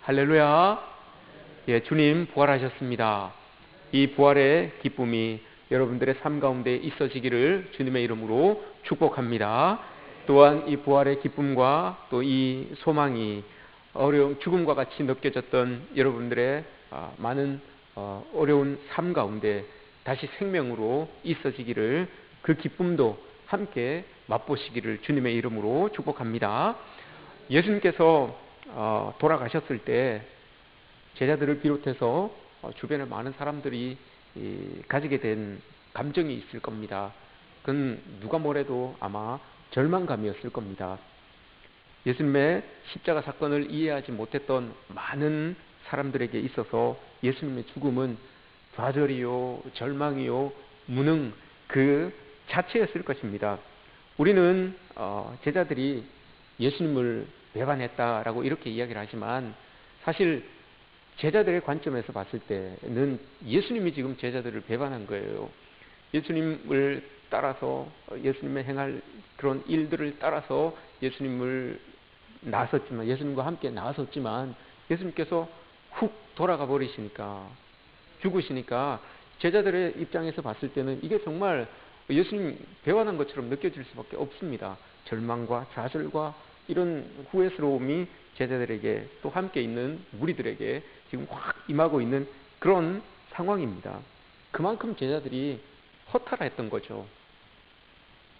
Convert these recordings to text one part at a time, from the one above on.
할렐루야. 예, 주님 부활하셨습니다. 이 부활의 기쁨이 여러분들의 삶 가운데 있어지기를 주님의 이름으로 축복합니다. 또한 이 부활의 기쁨과 또 이 소망이 어려운 죽음과 같이 느껴졌던 여러분들의 많은 어려운 삶 가운데 다시 생명으로 있어지기를, 그 기쁨도 함께 맛보시기를 주님의 이름으로 축복합니다. 예수님께서 돌아가셨을 때 제자들을 비롯해서 주변에 많은 사람들이 가지게 된 감정이 있을 겁니다. 그건 누가 뭐래도 아마 절망감이었을 겁니다. 예수님의 십자가 사건을 이해하지 못했던 많은 사람들에게 있어서 예수님의 죽음은 좌절이요, 절망이요, 무능 그 자체였을 것입니다. 우리는 제자들이 예수님을 배반했다라고 이렇게 이야기를 하지만, 사실 제자들의 관점에서 봤을 때는 예수님이 지금 제자들을 배반한 거예요. 예수님을 따라서, 예수님의 행할 그런 일들을 따라서 예수님과 함께 나섰지만 예수님께서 훅 돌아가 버리시니까, 죽으시니까 제자들의 입장에서 봤을 때는 이게 정말 예수님 배반한 것처럼 느껴질 수밖에 없습니다. 절망과 좌절과 이런 후회스러움이 제자들에게, 또 함께 있는 무리들에게 지금 확 임하고 있는 그런 상황입니다. 그만큼 제자들이 허탈했던 거죠.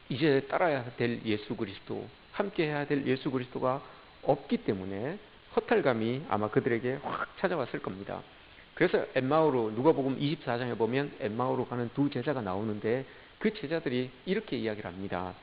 이제 따라야 될 예수 그리스도, 함께 해야 될 예수 그리스도가 없기 때문에 허탈감이 아마 그들에게 확 찾아왔을 겁니다. 그래서 엠마오로, 누가복음 24장에 보면 엠마오로 가는 두 제자가 나오는데, 그 제자들이 이렇게 이야기를 합니다.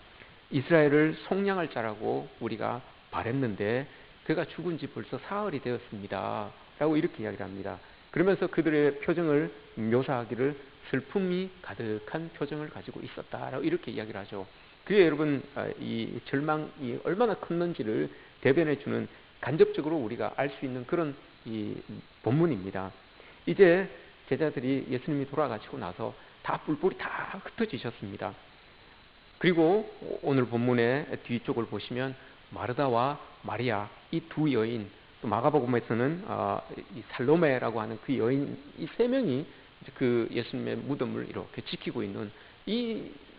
이스라엘을 속량할 자라고 우리가 바랬는데 그가 죽은 지 벌써 사흘이 되었습니다 라고 이렇게 이야기를 합니다. 그러면서 그들의 표정을 묘사하기를 슬픔이 가득한 표정을 가지고 있었다라고 이렇게 이야기를 하죠. 그게 여러분, 이 절망이 얼마나 컸는지를 대변해 주는, 간접적으로 우리가 알 수 있는 그런 이 본문입니다. 이제 제자들이 예수님이 돌아가시고 나서 다 뿔뿔이 다 흩어지셨습니다. 그리고 오늘 본문의 뒤쪽을 보시면 마르다와 마리아, 이 두 여인, 또 마가복음에서는 이 살로메라고 하는 그 여인, 이 세 명이 그 예수님의 무덤을 이렇게 지키고 있는,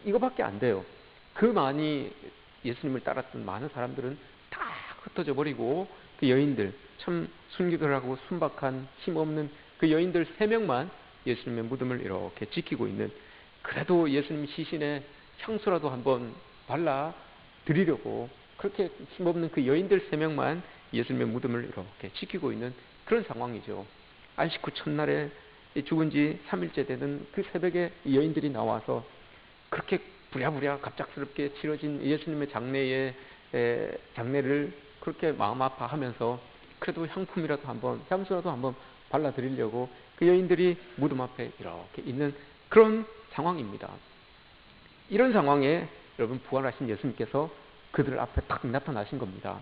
이거밖에 안 돼요. 그 많이 예수님을 따랐던 많은 사람들은 다 흩어져 버리고, 그 여인들, 참 순기들하고 순박한 힘없는 그 여인들 세 명만 예수님의 무덤을 이렇게 지키고 있는, 그래도 예수님 시신에 향수라도 한번 발라 드리려고 그렇게 힘없는 그 여인들 세 명만 예수님의 무덤을 이렇게 지키고 있는 그런 상황이죠. 안식 후 첫날에 죽은 지 3일째 되는 그 새벽에 여인들이 나와서 그렇게 부랴부랴 갑작스럽게 치러진 예수님의 장례를 그렇게 마음 아파하면서 그래도 향수라도 한번 발라드리려고 그 여인들이 무덤 앞에 이렇게 있는 그런 상황입니다. 이런 상황에 여러분, 부활하신 예수님께서 그들 앞에 탁 나타나신 겁니다.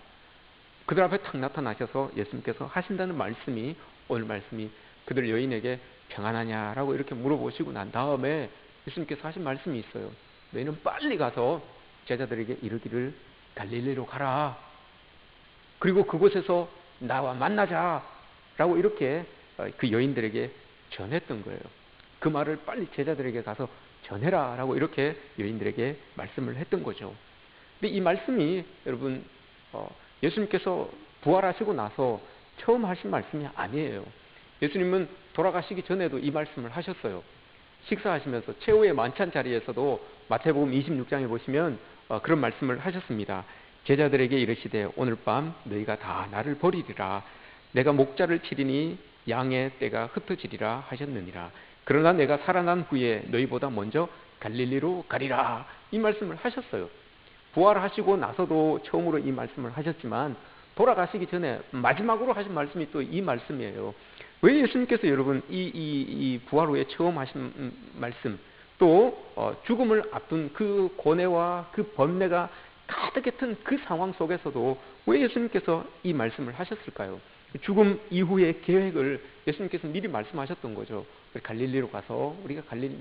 그들 앞에 탁 나타나셔서 예수님께서 하신다는 말씀이, 오늘 말씀이 그들 여인에게 평안하냐라고 이렇게 물어보시고 난 다음에 예수님께서 하신 말씀이 있어요. 너희는 빨리 가서 제자들에게 이르기를 갈릴리로 가라. 그리고 그곳에서 나와 만나자라고 이렇게 그 여인들에게 전했던 거예요. 그 말을 빨리 제자들에게 가서 전해라 라고 이렇게 여인들에게 말씀을 했던 거죠. 근데 이 말씀이 여러분, 예수님께서 부활하시고 나서 처음 하신 말씀이 아니에요. 예수님은 돌아가시기 전에도 이 말씀을 하셨어요. 식사하시면서 최후의 만찬 자리에서도 마태복음 26장에 보시면 그런 말씀을 하셨습니다. 제자들에게 이르시되 오늘 밤 너희가 다 나를 버리리라. 내가 목자를 치리니 양의 떼가 흩어지리라 하셨느니라. 그러나 내가 살아난 후에 너희보다 먼저 갈릴리로 가리라. 이 말씀을 하셨어요. 부활하시고 나서도 처음으로 이 말씀을 하셨지만, 돌아가시기 전에 마지막으로 하신 말씀이 또 이 말씀이에요. 왜 예수님께서 여러분 이 부활 후에 처음 하신 말씀, 또 죽음을 앞둔 그 고뇌와 그 번뇌가 가득했던 그 상황 속에서도 왜 예수님께서 이 말씀을 하셨을까요? 죽음 이후의 계획을 예수님께서 미리 말씀하셨던 거죠. 갈릴리로 가서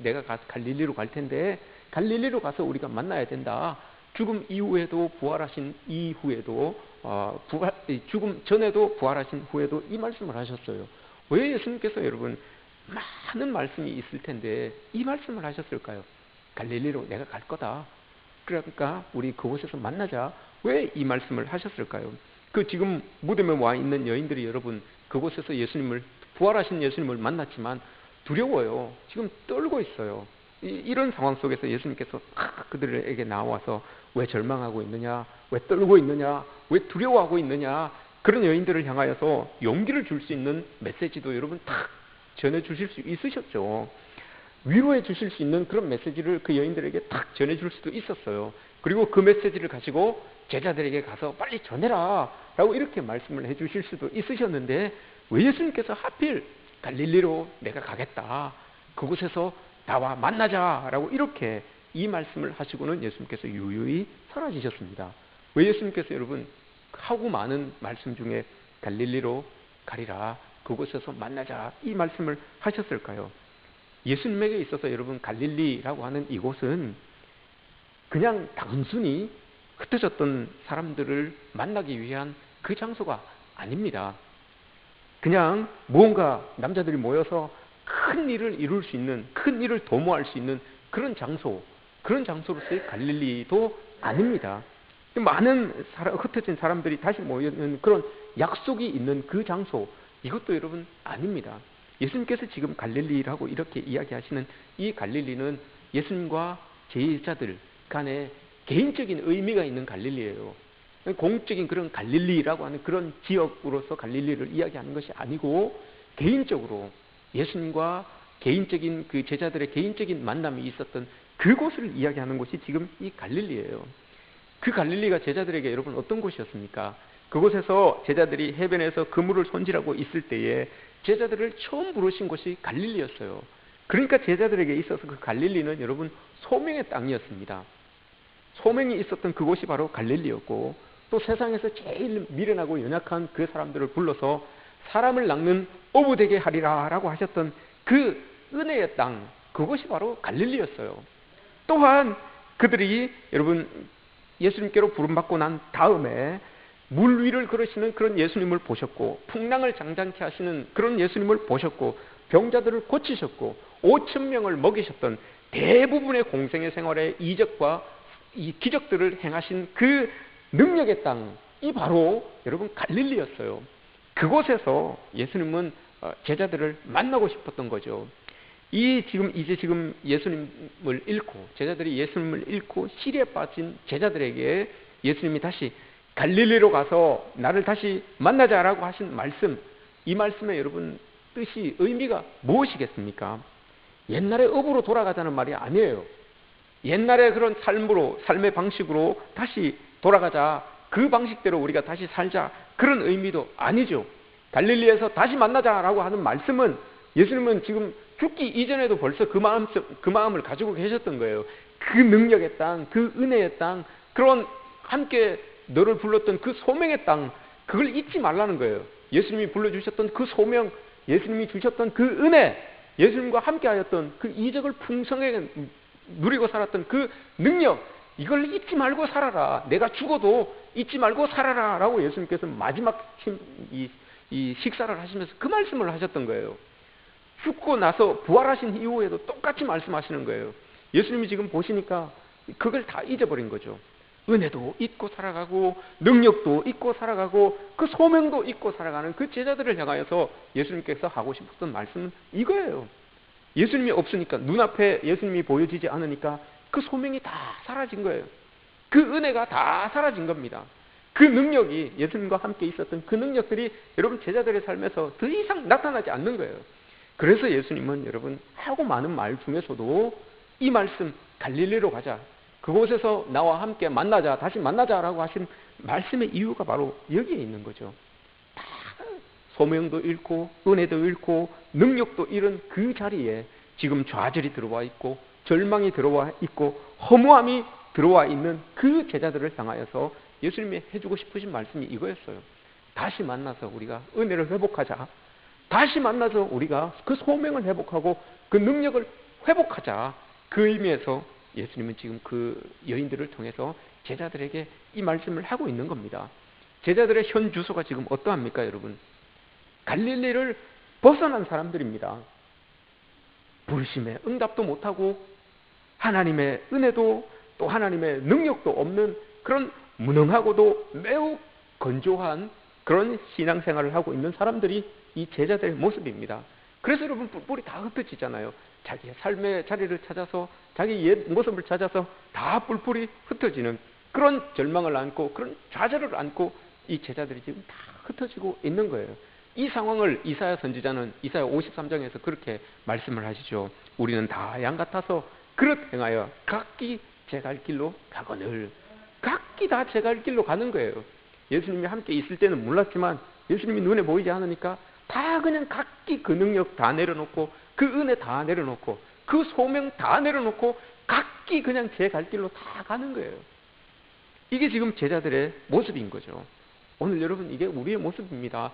내가 가서 갈릴리로 갈 텐데 갈릴리로 가서 우리가 만나야 된다. 죽음 이후에도, 부활하신 이후에도 죽음 전에도 부활하신 후에도 이 말씀을 하셨어요. 왜 예수님께서 여러분 많은 말씀이 있을 텐데 이 말씀을 하셨을까요? 갈릴리로 내가 갈 거다. 그러니까 우리 그곳에서 만나자. 왜 이 말씀을 하셨을까요? 그 지금 무덤에 와 있는 여인들이 여러분 그곳에서 부활하신 예수님을 만났지만 두려워요. 지금 떨고 있어요. 이런 상황 속에서 예수님께서 그들에게 나와서 왜 절망하고 있느냐, 왜 떨고 있느냐, 왜 두려워하고 있느냐, 그런 여인들을 향하여서 용기를 줄 수 있는 메시지도 여러분 탁 전해주실 수 있으셨죠. 위로해 주실 수 있는 그런 메시지를 그 여인들에게 탁 전해줄 수도 있었어요. 그리고 그 메시지를 가지고 제자들에게 가서 빨리 전해라 라고 이렇게 말씀을 해주실 수도 있으셨는데 왜 예수님께서 하필 갈릴리로 내가 가겠다, 그곳에서 나와 만나자 라고 이렇게 이 말씀을 하시고는 예수님께서 유유히 사라지셨습니다. 왜 예수님께서 여러분 하고 많은 말씀 중에 갈릴리로 가리라, 그곳에서 만나자 이 말씀을 하셨을까요? 예수님에게 있어서 여러분 갈릴리라고 하는 이곳은 그냥 단순히 흩어졌던 사람들을 만나기 위한 그 장소가 아닙니다. 그냥 무언가 남자들이 모여서 큰 일을 이룰 수 있는, 큰 일을 도모할 수 있는 그런 장소로서의 갈릴리도 아닙니다. 많은 흩어진 사람들이 다시 모이는 그런 약속이 있는 그 장소, 이것도 여러분 아닙니다. 예수님께서 지금 갈릴리라고 이렇게 이야기하시는 이 갈릴리는 예수님과 제자들 간에 개인적인 의미가 있는 갈릴리예요. 공적인 그런 갈릴리라고 하는 그런 지역으로서 갈릴리를 이야기하는 것이 아니고 개인적으로 예수님과 개인적인 그 제자들의 개인적인 만남이 있었던 그곳을 이야기하는 곳이 지금 이 갈릴리예요. 그 갈릴리가 제자들에게 여러분 어떤 곳이었습니까? 그곳에서 제자들이 해변에서 그물을 손질하고 있을 때에 제자들을 처음 부르신 곳이 갈릴리였어요. 그러니까 제자들에게 있어서 그 갈릴리는 여러분 소명의 땅이었습니다. 소명이 있었던 그곳이 바로 갈릴리였고, 또 세상에서 제일 미련하고 연약한 그 사람들을 불러서 사람을 낚는 어부 되게 하리라 라고 하셨던 그 은혜의 땅, 그것이 바로 갈릴리였어요. 또한 그들이 여러분 예수님께로 부름받고 난 다음에 물 위를 걸으시는 그런 예수님을 보셨고, 풍랑을 장장케 하시는 그런 예수님을 보셨고, 병자들을 고치셨고 5,000명을 먹이셨던 대부분의 공생의 생활의 이적과 이 기적들을 행하신 그 능력의 땅이 바로 여러분 갈릴리였어요. 그곳에서 예수님은 제자들을 만나고 싶었던 거죠. 지금 예수님을 잃고, 제자들이 예수님을 잃고 시리에 빠진 제자들에게 예수님이 다시 갈릴리로 가서 나를 다시 만나자라고 하신 말씀, 이 말씀의 여러분 뜻이, 의미가 무엇이겠습니까? 옛날의 업으로 돌아가자는 말이 아니에요. 옛날의 그런 삶의 방식으로 다시 돌아가자, 그 방식대로 우리가 다시 살자, 그런 의미도 아니죠. 갈릴리에서 다시 만나자라고 하는 말씀은 예수님은 지금 죽기 이전에도 벌써 그 마음을 가지고 계셨던 거예요. 그 능력의 땅, 그 은혜의 땅, 그런 함께 너를 불렀던 그 소명의 땅, 그걸 잊지 말라는 거예요. 예수님이 불러주셨던 그 소명, 예수님이 주셨던 그 은혜, 예수님과 함께하였던 그 이적을 풍성하게 누리고 살았던 그 능력, 이걸 잊지 말고 살아라. 내가 죽어도 잊지 말고 살아라 라고 예수님께서 마지막 이 식사를 하시면서 그 말씀을 하셨던 거예요. 죽고 나서 부활하신 이후에도 똑같이 말씀하시는 거예요. 예수님이 지금 보시니까 그걸 다 잊어버린 거죠. 은혜도 잊고 살아가고 능력도 잊고 살아가고 그 소명도 잊고 살아가는 그 제자들을 향하여서 예수님께서 하고 싶었던 말씀은 이거예요. 예수님이 없으니까, 눈앞에 예수님이 보여지지 않으니까 그 소명이 다 사라진 거예요. 그 은혜가 다 사라진 겁니다. 그 능력이, 예수님과 함께 있었던 그 능력들이 여러분 제자들의 삶에서 더 이상 나타나지 않는 거예요. 그래서 예수님은 여러분 하고 많은 말 중에서도 이 말씀, 갈릴리로 가자, 그곳에서 나와 함께 만나자, 다시 만나자라고 하신 말씀의 이유가 바로 여기에 있는 거죠. 다 소명도 잃고 은혜도 잃고 능력도 잃은 그 자리에 지금 좌절이 들어와 있고 절망이 들어와 있고 허무함이 들어와 있는 그 제자들을 향하여서 예수님이 해주고 싶으신 말씀이 이거였어요. 다시 만나서 우리가 은혜를 회복하자. 다시 만나서 우리가 그 소명을 회복하고 그 능력을 회복하자. 그 의미에서 예수님은 지금 그 여인들을 통해서 제자들에게 이 말씀을 하고 있는 겁니다. 제자들의 현 주소가 지금 어떠합니까, 여러분? 갈릴리를 벗어난 사람들입니다. 부르심에 응답도 못하고 하나님의 은혜도 또 하나님의 능력도 없는 그런 무능하고도 매우 건조한 그런 신앙생활을 하고 있는 사람들이 이 제자들의 모습입니다. 그래서 여러분 뿔뿔이 다 흩어지잖아요. 자기의 삶의 자리를 찾아서 자기 옛 모습을 찾아서 다 뿔뿔이 흩어지는 그런 절망을 안고 그런 좌절을 안고 이 제자들이 지금 다 흩어지고 있는 거예요. 이 상황을 이사야 선지자는 이사야 53장에서 그렇게 말씀을 하시죠. 우리는 다 양 같아서 그릇 행하여 각기 제 갈 길로 가거늘. 각기 다 제 갈 길로 가는 거예요. 예수님이 함께 있을 때는 몰랐지만 예수님이 눈에 보이지 않으니까 다 그냥 각기 그 능력 다 내려놓고 그 은혜 다 내려놓고 그 소명 다 내려놓고 각기 그냥 제 갈 길로 다 가는 거예요. 이게 지금 제자들의 모습인 거죠. 오늘 여러분 이게 우리의 모습입니다.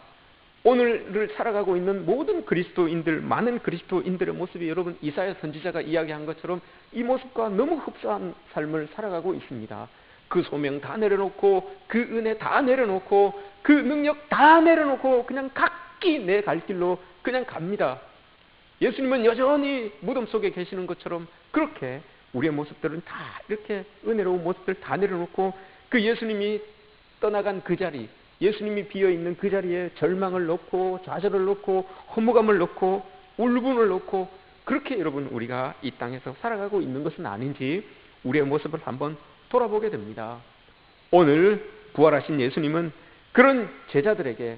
오늘을 살아가고 있는 모든 그리스도인들, 많은 그리스도인들의 모습이 여러분 이사야 선지자가 이야기한 것처럼 이 모습과 너무 흡사한 삶을 살아가고 있습니다. 그 소명 다 내려놓고 그 은혜 다 내려놓고 그 능력 다 내려놓고 그냥 각기 내 갈 길로 그냥 갑니다. 예수님은 여전히 무덤 속에 계시는 것처럼 그렇게 우리의 모습들은 다 이렇게 은혜로운 모습들 다 내려놓고 그 예수님이 떠나간 그 자리, 예수님이 비어있는 그 자리에 절망을 놓고 좌절을 놓고 허무감을 놓고 울분을 놓고 그렇게 여러분 우리가 이 땅에서 살아가고 있는 것은 아닌지 우리의 모습을 한번 돌아보게 됩니다. 오늘 부활하신 예수님은 그런 제자들에게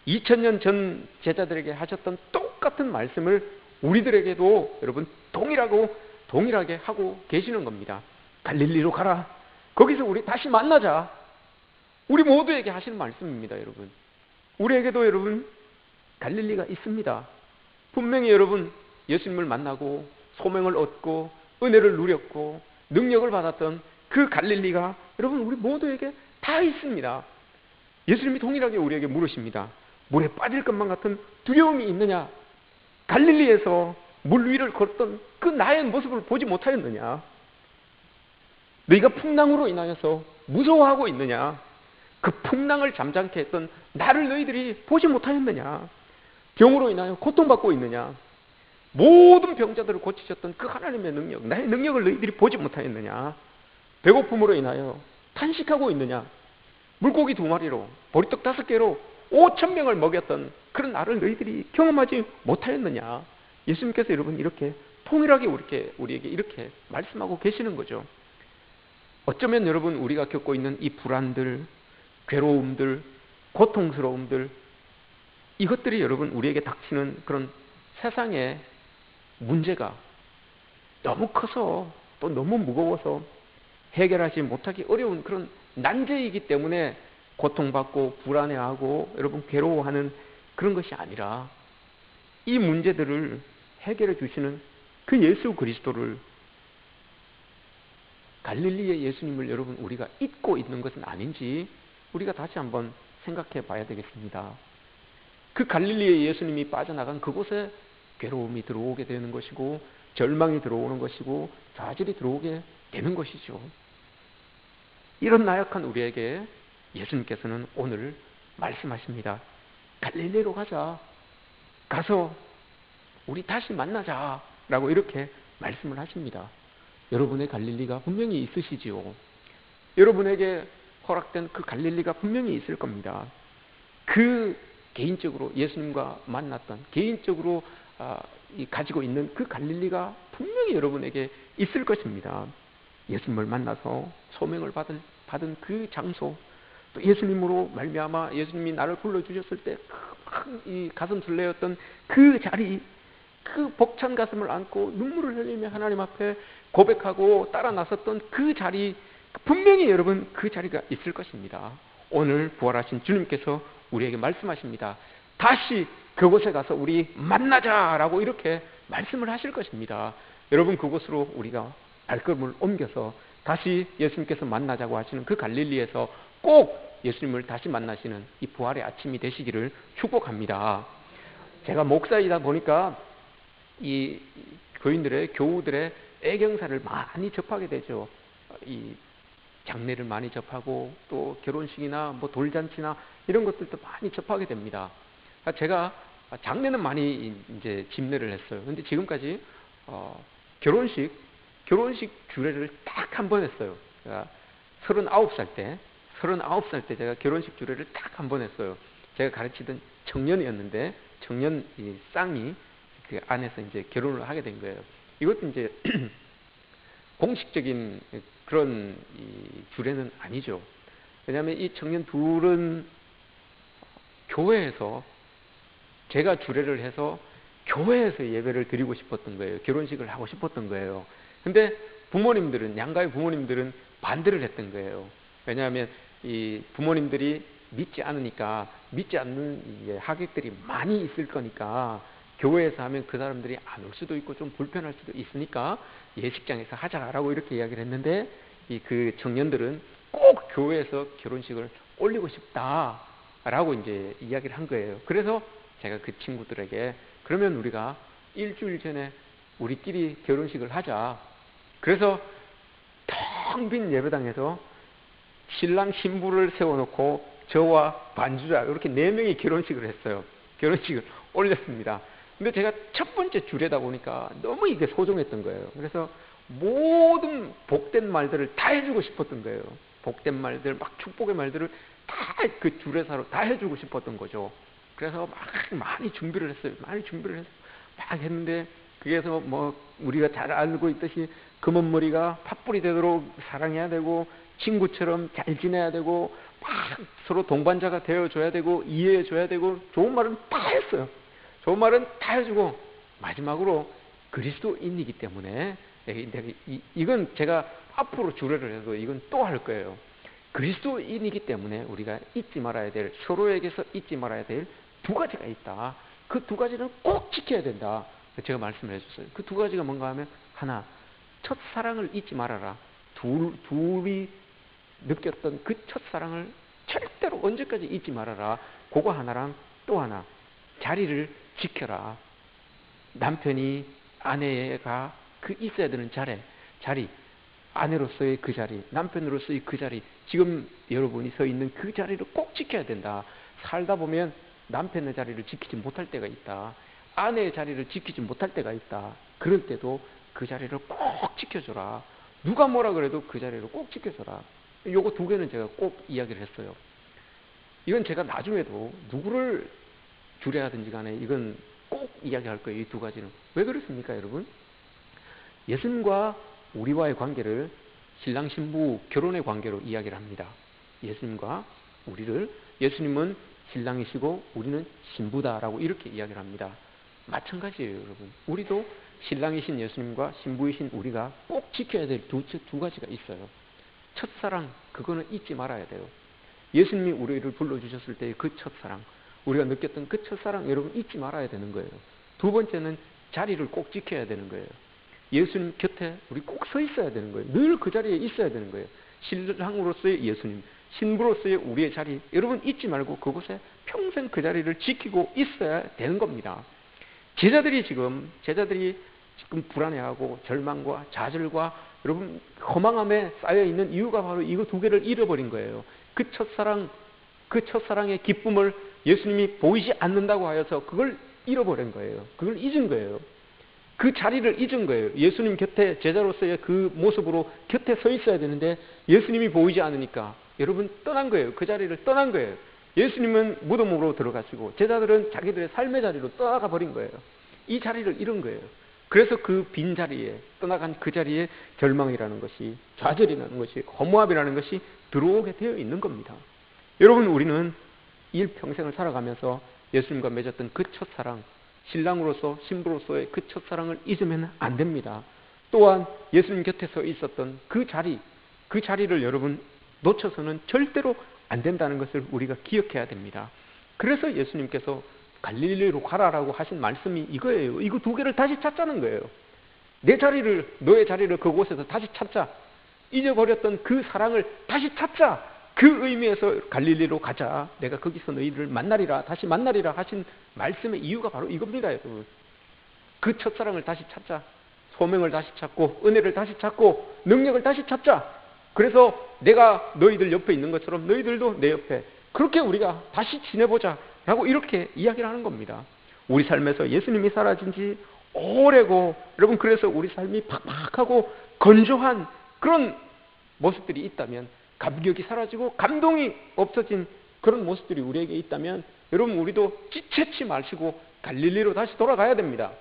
2000년 전 제자들에게 하셨던 똑같은 말씀을 우리들에게도 여러분 동일하게 하고 계시는 겁니다. 갈릴리로 가라. 거기서 우리 다시 만나자. 우리 모두에게 하시는 말씀입니다, 여러분. 우리에게도 여러분 갈릴리가 있습니다. 분명히 여러분 예수님을 만나고 소명을 얻고 은혜를 누렸고 능력을 받았던 그 갈릴리가 여러분 우리 모두에게 다 있습니다. 예수님이 동일하게 우리에게 물으십니다. 물에 빠질 것만 같은 두려움이 있느냐? 갈릴리에서 물 위를 걷던 그 나의 모습을 보지 못하였느냐? 너희가 풍랑으로 인하여서 무서워하고 있느냐? 그 풍랑을 잠잠케 했던 나를 너희들이 보지 못하였느냐? 병으로 인하여 고통받고 있느냐? 모든 병자들을 고치셨던 그 하나님의 능력, 나의 능력을 너희들이 보지 못하였느냐? 배고픔으로 인하여 탄식하고 있느냐? 물고기 2마리로 보리떡 5개로 5,000명을 먹였던 그런 나를 너희들이 경험하지 못하였느냐? 예수님께서 여러분 이렇게 통일하게 우리에게 이렇게 말씀하고 계시는 거죠. 어쩌면 여러분 우리가 겪고 있는 이 불안들, 괴로움들, 고통스러움들, 이것들이 여러분 우리에게 닥치는 그런 세상의 문제가 너무 커서 또 너무 무거워서 해결하지 못하기 어려운 그런 난제이기 때문에 고통받고 불안해하고 여러분 괴로워하는 그런 것이 아니라 이 문제들을 해결해 주시는 그 예수 그리스도를, 갈릴리의 예수님을 여러분 우리가 잊고 있는 것은 아닌지 우리가 다시 한번 생각해 봐야 되겠습니다. 그 갈릴리의 예수님이 빠져나간 그곳에 괴로움이 들어오게 되는 것이고 절망이 들어오는 것이고 좌절이 들어오게 되는 것이죠. 이런 나약한 우리에게 예수님께서는 오늘 말씀하십니다. 갈릴리로 가자. 가서 우리 다시 만나자. 라고 이렇게 말씀을 하십니다. 여러분의 갈릴리가 분명히 있으시지요. 여러분에게 허락된 그 갈릴리가 분명히 있을 겁니다. 그 개인적으로 예수님과 만났던 개인적으로 가지고 있는 그 갈릴리가 분명히 여러분에게 있을 것입니다. 예수님을 만나서 소명을 받은 그 장소, 또 예수님으로 말미암아 예수님이 나를 불러주셨을 때 이 가슴 설레었던 그 자리, 그 벅찬 가슴을 안고 눈물을 흘리며 하나님 앞에 고백하고 따라 나섰던 그 자리, 분명히 여러분 그 자리가 있을 것입니다. 오늘 부활하신 주님께서 우리에게 말씀하십니다. 다시 그곳에 가서 우리 만나자라고 이렇게 말씀을 하실 것입니다. 여러분 그곳으로 우리가 발걸음을 옮겨서 다시 예수님께서 만나자고 하시는 그 갈릴리에서 꼭 예수님을 다시 만나시는 이 부활의 아침이 되시기를 축복합니다. 제가 목사이다 보니까 이 교인들의, 교우들의 애경사를 많이 접하게 되죠. 이 장례를 많이 접하고 또 결혼식이나 뭐 돌잔치나 이런 것들도 많이 접하게 됩니다. 제가 장례는 많이 이제 집례를 했어요. 근데 지금까지 결혼식 주례를 딱 한 번 했어요. 제가 39살 때 제가 결혼식 주례를 딱 한 번 했어요. 제가 가르치던 청년이었는데 청년 이 쌍이 그 안에서 이제 결혼을 하게 된 거예요. 이것도 이제 공식적인 그런 이 주례는 아니죠. 왜냐하면 이 청년 둘은 교회에서 제가 주례를 해서 교회에서 예배를 드리고 싶었던 거예요. 결혼식을 하고 싶었던 거예요. 근데 부모님들은, 양가의 부모님들은 반대를 했던 거예요. 왜냐하면 이 부모님들이 믿지 않으니까, 믿지 않는 이제 하객들이 많이 있을 거니까 교회에서 하면 그 사람들이 안 올 수도 있고 좀 불편할 수도 있으니까 예식장에서 하자라고 이렇게 이야기를 했는데, 이 그 청년들은 꼭 교회에서 결혼식을 올리고 싶다라고 이제 이야기를 한 거예요. 그래서 제가 그 친구들에게, 그러면 우리가 일주일 전에 우리끼리 결혼식을 하자. 그래서 텅 빈 예배당에서 신랑 신부를 세워놓고 저와 반주자 이렇게 4명이 결혼식을 했어요. 결혼식을 올렸습니다. 근데 제가 첫 번째 주례다 보니까 너무 이게 소중했던 거예요. 그래서 모든 복된 말들을 다 해주고 싶었던 거예요. 복된 말들, 막 축복의 말들을 다 그 주례사로 다 해주고 싶었던 거죠. 그래서 막 많이 준비를 했어요. 막 했는데, 그래서 뭐 우리가 잘 알고 있듯이 금은머리가 팥불이 되도록 사랑해야 되고, 친구처럼 잘 지내야 되고, 막 서로 동반자가 되어줘야 되고, 이해해줘야 되고, 좋은 말은 다 했어요. 좋은 말은 다 해주고, 마지막으로 그리스도인이기 때문에, 이건 제가 앞으로 주례를 해도 이건 또 할 거예요. 그리스도인이기 때문에 우리가 잊지 말아야 될, 서로에게서 잊지 말아야 될 2가지가 있다. 그 2가지는 꼭 지켜야 된다. 제가 말씀을 해줬어요. 그 2가지가 뭔가 하면, 하나, 첫사랑을 잊지 말아라. 둘이 느꼈던 그 첫사랑을 절대로 언제까지 잊지 말아라. 그거 하나랑, 또 하나, 자리를 지켜라. 남편이 아내가 그 있어야 되는 자리, 아내로서의 그 자리, 남편으로서의 그 자리, 지금 여러분이 서 있는 그 자리를 꼭 지켜야 된다. 살다 보면 남편의 자리를 지키지 못할 때가 있다. 아내의 자리를 지키지 못할 때가 있다. 그럴 때도 그 자리를 꼭 지켜줘라. 누가 뭐라 그래도 그 자리를 꼭 지켜줘라. 요거 2개는 제가 꼭 이야기를 했어요. 이건 제가 나중에도 누구를 주례하든지 간에 이건 꼭 이야기할 거예요. 이 2가지는. 왜 그렇습니까, 여러분? 예수님과 우리와의 관계를 신랑 신부 결혼의 관계로 이야기를 합니다. 예수님과 우리를, 예수님은 신랑이시고 우리는 신부다라고 이렇게 이야기를 합니다. 마찬가지예요, 여러분. 우리도 신랑이신 예수님과 신부이신 우리가 꼭 지켜야 될 2가지가 있어요. 첫사랑, 그거는 잊지 말아야 돼요. 예수님이 우리를 불러주셨을 때의 그 첫사랑, 우리가 느꼈던 그 첫사랑, 여러분 잊지 말아야 되는 거예요. 2번째는 자리를 꼭 지켜야 되는 거예요. 예수님 곁에 우리 꼭 서 있어야 되는 거예요. 늘 그 자리에 있어야 되는 거예요. 신랑으로서의 예수님, 신부로서의 우리의 자리, 여러분 잊지 말고 그곳에 평생 그 자리를 지키고 있어야 되는 겁니다. 제자들이 지금 불안해하고 절망과 좌절과 여러분 허망함에 쌓여있는 이유가 바로 이거 2개를 잃어버린 거예요. 그 첫사랑의 기쁨을 예수님이 보이지 않는다고 하여서 그걸 잃어버린 거예요. 그걸 잊은 거예요. 그 자리를 잊은 거예요. 예수님 곁에 제자로서의 그 모습으로 곁에 서 있어야 되는데 예수님이 보이지 않으니까 여러분 떠난 거예요. 그 자리를 떠난 거예요. 예수님은 무덤으로 들어가시고 제자들은 자기들의 삶의 자리로 떠나가 버린 거예요. 이 자리를 잃은 거예요. 그래서 그 빈 자리에, 떠나간 그 자리에 절망이라는 것이, 좌절이라는 것이, 허무함이라는 것이 들어오게 되어 있는 겁니다. 여러분, 우리는 일평생을 살아가면서 예수님과 맺었던 그 첫사랑, 신랑으로서 신부로서의 그 첫사랑을 잊으면 안 됩니다. 또한 예수님 곁에서 있었던 그 자리를 여러분 놓쳐서는 절대로 안 된다는 것을 우리가 기억해야 됩니다. 그래서 예수님께서 갈릴리로 가라라고 하신 말씀이 이거예요. 이거 2개를 다시 찾자는 거예요. 너의 자리를 그곳에서 다시 찾자. 잊어버렸던 그 사랑을 다시 찾자. 그 의미에서 갈릴리로 가자. 내가 거기서 너희를 만나리라, 다시 만나리라 하신 말씀의 이유가 바로 이겁니다, 여러분. 그 첫사랑을 다시 찾자. 소명을 다시 찾고, 은혜를 다시 찾고, 능력을 다시 찾자. 그래서 내가 너희들 옆에 있는 것처럼 너희들도 내 옆에 그렇게 우리가 다시 지내보자 라고 이렇게 이야기를 하는 겁니다. 우리 삶에서 예수님이 사라진 지 오래고 여러분 그래서 우리 삶이 팍팍하고 건조한 그런 모습들이 있다면, 감격이 사라지고 감동이 없어진 그런 모습들이 우리에게 있다면 여러분 우리도 지체치 마시고 갈릴리로 다시 돌아가야 됩니다.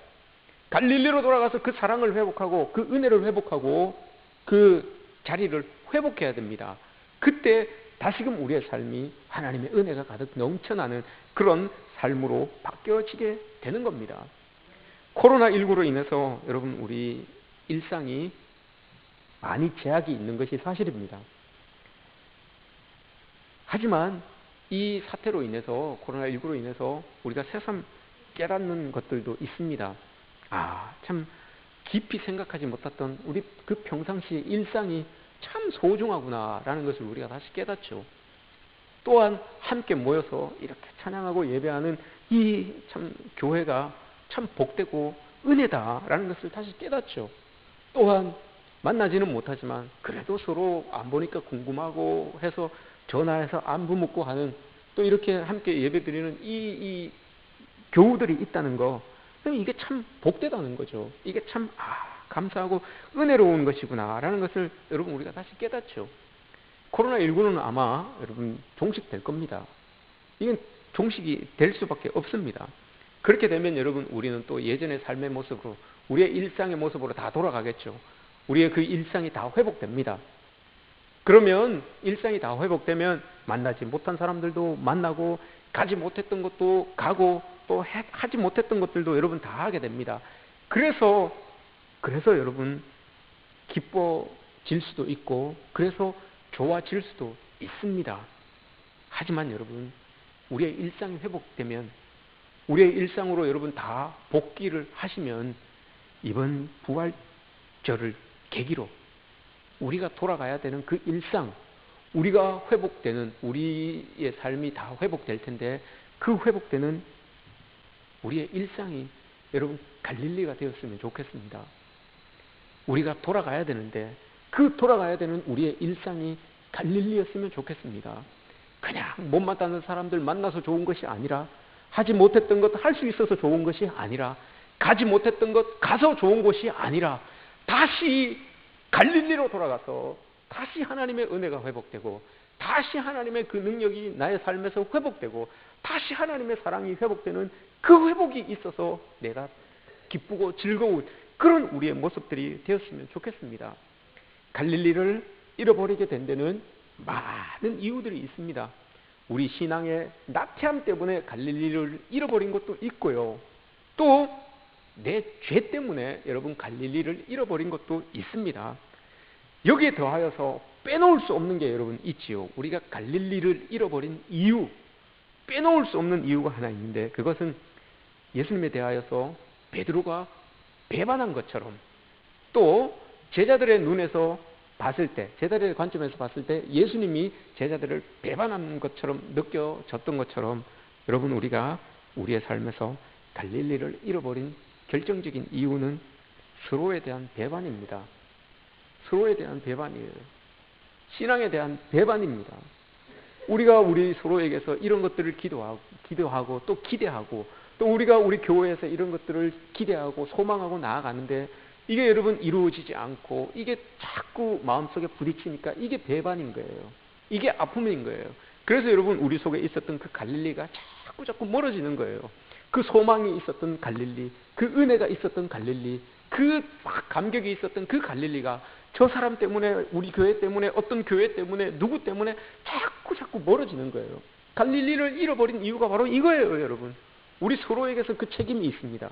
갈릴리로 돌아가서 그 사랑을 회복하고 그 은혜를 회복하고 그 자리를 회복해야 됩니다. 그때 다시금 우리의 삶이 하나님의 은혜가 가득 넘쳐나는 그런 삶으로 바뀌어지게 되는 겁니다. 코로나19로 인해서 여러분 우리 일상이 많이 제약이 있는 것이 사실입니다. 하지만 이 사태로 인해서, 코로나19로 인해서 우리가 새삼 깨닫는 것들도 있습니다. 참 깊이 생각하지 못했던 우리 그 평상시의 일상이 참 소중하구나라는 것을 우리가 다시 깨닫죠. 또한 함께 모여서 이렇게 찬양하고 예배하는 이 참 교회가 참 복되고 은혜다라는 것을 다시 깨닫죠. 또한 만나지는 못하지만 그래도 서로 안 보니까 궁금하고 해서 전화해서 안부 묻고 하는, 또 이렇게 함께 예배드리는 이 교우들이 있다는 거, 이게 참 복되다는 거죠. 이게 참 감사하고 은혜로운 것이구나 라는 것을 여러분 우리가 다시 깨닫죠. 코로나19는 아마 여러분 종식될 겁니다. 이건 종식이 될 수밖에 없습니다. 그렇게 되면 여러분 우리는 또 예전의 삶의 모습으로, 우리의 일상의 모습으로 다 돌아가겠죠. 우리의 그 일상이 다 회복됩니다. 그러면 일상이 다 회복되면 만나지 못한 사람들도 만나고, 가지 못했던 것도 가고, 또 하지 못했던 것들도 여러분 다 하게 됩니다. 그래서 여러분 기뻐질 수도 있고, 그래서 좋아질 수도 있습니다. 하지만 여러분 우리의 일상이 회복되면, 우리의 일상으로 여러분 다 복귀를 하시면 이번 부활절을 계기로 우리가 돌아가야 되는 그 일상, 우리가 회복되는, 우리의 삶이 다 회복될 텐데 그 회복되는 우리의 일상이 여러분 갈릴리가 되었으면 좋겠습니다. 우리가 돌아가야 되는데 그 돌아가야 되는 우리의 일상이 갈릴리였으면 좋겠습니다. 그냥 못마땅한 사람들 만나서 좋은 것이 아니라, 하지 못했던 것 할 수 있어서 좋은 것이 아니라, 가지 못했던 것 가서 좋은 것이 아니라, 다시 갈릴리로 돌아가서 다시 하나님의 은혜가 회복되고, 다시 하나님의 그 능력이 나의 삶에서 회복되고, 다시 하나님의 사랑이 회복되는 그 회복이 있어서 내가 기쁘고 즐거운 그런 우리의 모습들이 되었으면 좋겠습니다. 갈릴리를 잃어버리게 된 데는 많은 이유들이 있습니다. 우리 신앙의 나태함 때문에 갈릴리를 잃어버린 것도 있고요. 또 내 죄 때문에 여러분 갈릴리를 잃어버린 것도 있습니다. 여기에 더하여서 빼놓을 수 없는 게 여러분 있지요. 우리가 갈릴리를 잃어버린 이유, 빼놓을 수 없는 이유가 하나 있는데, 그것은 예수님에 대하여서 베드로가 배반한 것처럼, 또 제자들의 눈에서 봤을 때, 제자들의 관점에서 봤을 때 예수님이 제자들을 배반한 것처럼 느껴졌던 것처럼, 여러분 우리가 우리의 삶에서 갈릴리를 잃어버린 결정적인 이유는 서로에 대한 배반입니다. 서로에 대한 배반이에요. 신앙에 대한 배반입니다. 우리가 우리 서로에게서 이런 것들을 기도하고 또 기대하고, 또 우리가 우리 교회에서 이런 것들을 기대하고 소망하고 나아가는데 이게 여러분 이루어지지 않고, 이게 자꾸 마음속에 부딪히니까 이게 배반인 거예요. 이게 아픔인 거예요. 그래서 여러분 우리 속에 있었던 그 갈릴리가 자꾸 멀어지는 거예요. 그 소망이 있었던 갈릴리, 그 은혜가 있었던 갈릴리, 그 감격이 있었던 그 갈릴리가 저 사람 때문에, 우리 교회 때문에, 어떤 교회 때문에, 누구 때문에 자꾸 멀어지는 거예요. 갈릴리를 잃어버린 이유가 바로 이거예요, 여러분. 우리 서로에게서 그 책임이 있습니다.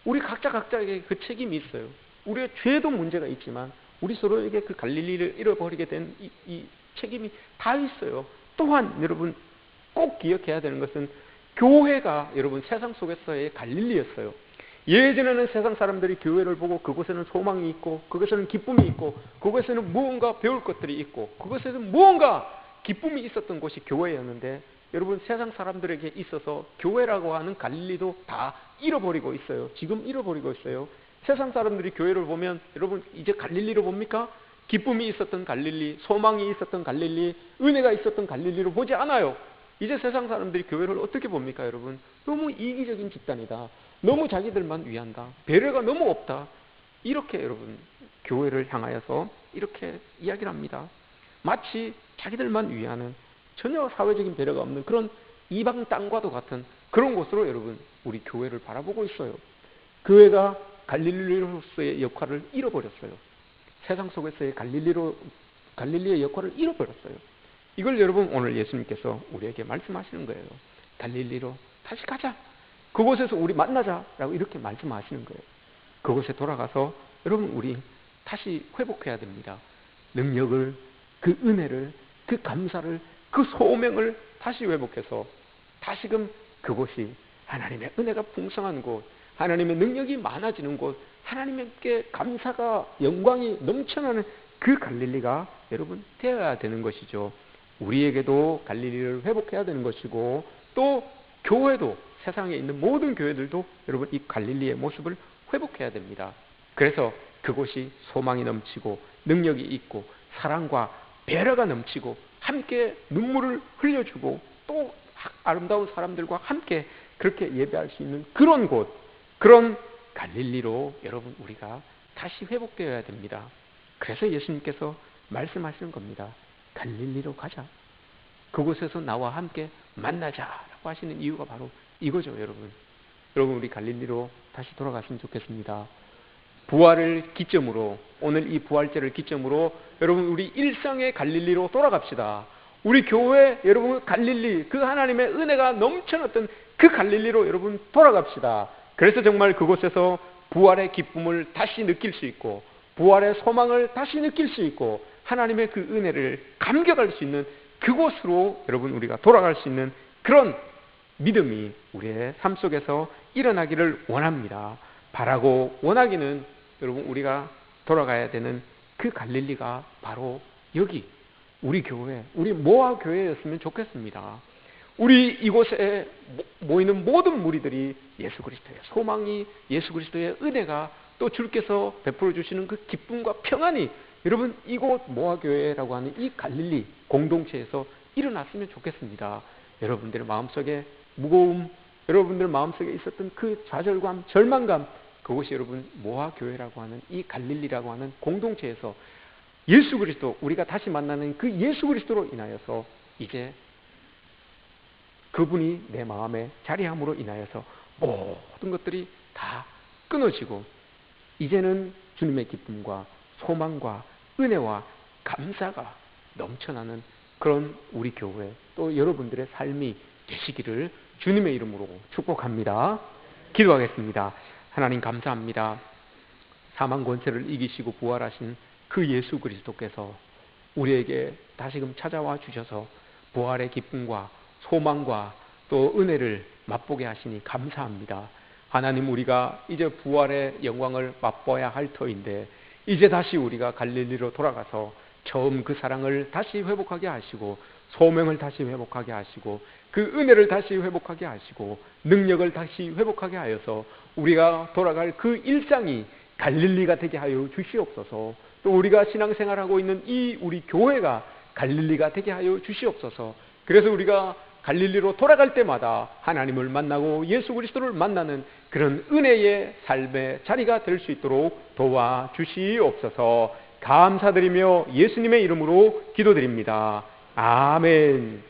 우리 각자에게 그 책임이 있어요. 우리의 죄도 문제가 있지만 우리 서로에게 그 갈릴리를 잃어버리게 된 이 책임이 다 있어요. 또한 여러분 꼭 기억해야 되는 것은, 교회가 여러분 세상 속에서의 갈릴리였어요. 예전에는 세상 사람들이 교회를 보고 그곳에는 소망이 있고, 그곳에는 기쁨이 있고, 그곳에는 무언가 배울 것들이 있고, 그곳에는 무언가 기쁨이 있었던 곳이 교회였는데, 여러분 세상 사람들에게 있어서 교회라고 하는 갈릴리도 다 잃어버리고 있어요. 지금 잃어버리고 있어요. 세상 사람들이 교회를 보면 여러분 이제 갈릴리로 봅니까? 기쁨이 있었던 갈릴리, 소망이 있었던 갈릴리, 은혜가 있었던 갈릴리로 보지 않아요. 이제 세상 사람들이 교회를 어떻게 봅니까, 여러분? 너무 이기적인 집단이다. 너무 자기들만 위한다. 배려가 너무 없다. 이렇게 여러분 교회를 향하여서 이렇게 이야기를 합니다. 마치 자기들만 위하는 전혀 사회적인 배려가 없는 그런 이방 땅과도 같은 그런 곳으로 여러분 우리 교회를 바라보고 있어요. 교회가 갈릴리로서의 역할을 잃어버렸어요. 세상 속에서의 갈릴리의 역할을 잃어버렸어요. 이걸 여러분 오늘 예수님께서 우리에게 말씀하시는 거예요. 갈릴리로 다시 가자. 그곳에서 우리 만나자라고 이렇게 말씀하시는 거예요. 그곳에 돌아가서 여러분 우리 다시 회복해야 됩니다. 능력을, 그 은혜를, 그 감사를, 그 소명을 다시 회복해서 다시금 그곳이 하나님의 은혜가 풍성한 곳, 하나님의 능력이 많아지는 곳, 하나님께 감사가, 영광이 넘쳐나는 그 갈릴리가 여러분 되어야 되는 것이죠. 우리에게도 갈릴리를 회복해야 되는 것이고, 또 교회도, 세상에 있는 모든 교회들도 여러분 이 갈릴리의 모습을 회복해야 됩니다. 그래서 그곳이 소망이 넘치고 능력이 있고 사랑과 배려가 넘치고 함께 눈물을 흘려주고 또 아름다운 사람들과 함께 그렇게 예배할 수 있는 그런 곳, 그런 갈릴리로 여러분 우리가 다시 회복되어야 됩니다. 그래서 예수님께서 말씀하시는 겁니다. 갈릴리로 가자. 그곳에서 나와 함께 만나자라고 하시는 이유가 바로 이거죠, 여러분. 여러분 우리 갈릴리로 다시 돌아갔으면 좋겠습니다. 부활을 기점으로, 오늘 이 부활절을 기점으로 여러분 우리 일상의 갈릴리로 돌아갑시다. 우리 교회 여러분 갈릴리, 그 하나님의 은혜가 넘쳐났던 그 갈릴리로 여러분 돌아갑시다. 그래서 정말 그곳에서 부활의 기쁨을 다시 느낄 수 있고 부활의 소망을 다시 느낄 수 있고 하나님의 그 은혜를 감격할 수 있는 그곳으로 여러분 우리가 돌아갈 수 있는 그런 믿음이 우리의 삶 속에서 일어나기를 원합니다. 바라고 원하기는 여러분 우리가 돌아가야 되는 그 갈릴리가 바로 여기 우리 교회, 우리 모아 교회였으면 좋겠습니다. 우리 이곳에 모이는 모든 무리들이 예수 그리스도의 소망이, 예수 그리스도의 은혜가 또 주께서 베풀어 주시는 그 기쁨과 평안이 여러분 이곳 모아 교회라고 하는 이 갈릴리 공동체에서 일어났으면 좋겠습니다. 여러분들의 마음속에 무거움, 여러분들 마음속에 있었던 그 좌절감, 절망감, 그것이 여러분 모아교회라고 하는 이 갈릴리라고 하는 공동체에서 예수 그리스도, 우리가 다시 만나는 그 예수 그리스도로 인하여서 이제 그분이 내 마음에 자리함으로 인하여서 모든 것들이 다 끊어지고 이제는 주님의 기쁨과 소망과 은혜와 감사가 넘쳐나는 그런 우리 교회, 또 여러분들의 삶이 되시기를 주님의 이름으로 축복합니다. 기도하겠습니다. 하나님 감사합니다. 사망 권세를 이기시고 부활하신 그 예수 그리스도께서 우리에게 다시금 찾아와 주셔서 부활의 기쁨과 소망과 또 은혜를 맛보게 하시니 감사합니다. 하나님, 우리가 이제 부활의 영광을 맛봐야 할 터인데 이제 다시 우리가 갈릴리로 돌아가서 처음 그 사랑을 다시 회복하게 하시고 소명을 다시 회복하게 하시고 그 은혜를 다시 회복하게 하시고 능력을 다시 회복하게 하여서 우리가 돌아갈 그 일상이 갈릴리가 되게 하여 주시옵소서. 또 우리가 신앙생활하고 있는 이 우리 교회가 갈릴리가 되게 하여 주시옵소서. 그래서 우리가 갈릴리로 돌아갈 때마다 하나님을 만나고 예수 그리스도를 만나는 그런 은혜의 삶의 자리가 될 수 있도록 도와주시옵소서. 감사드리며 예수님의 이름으로 기도드립니다. 아멘.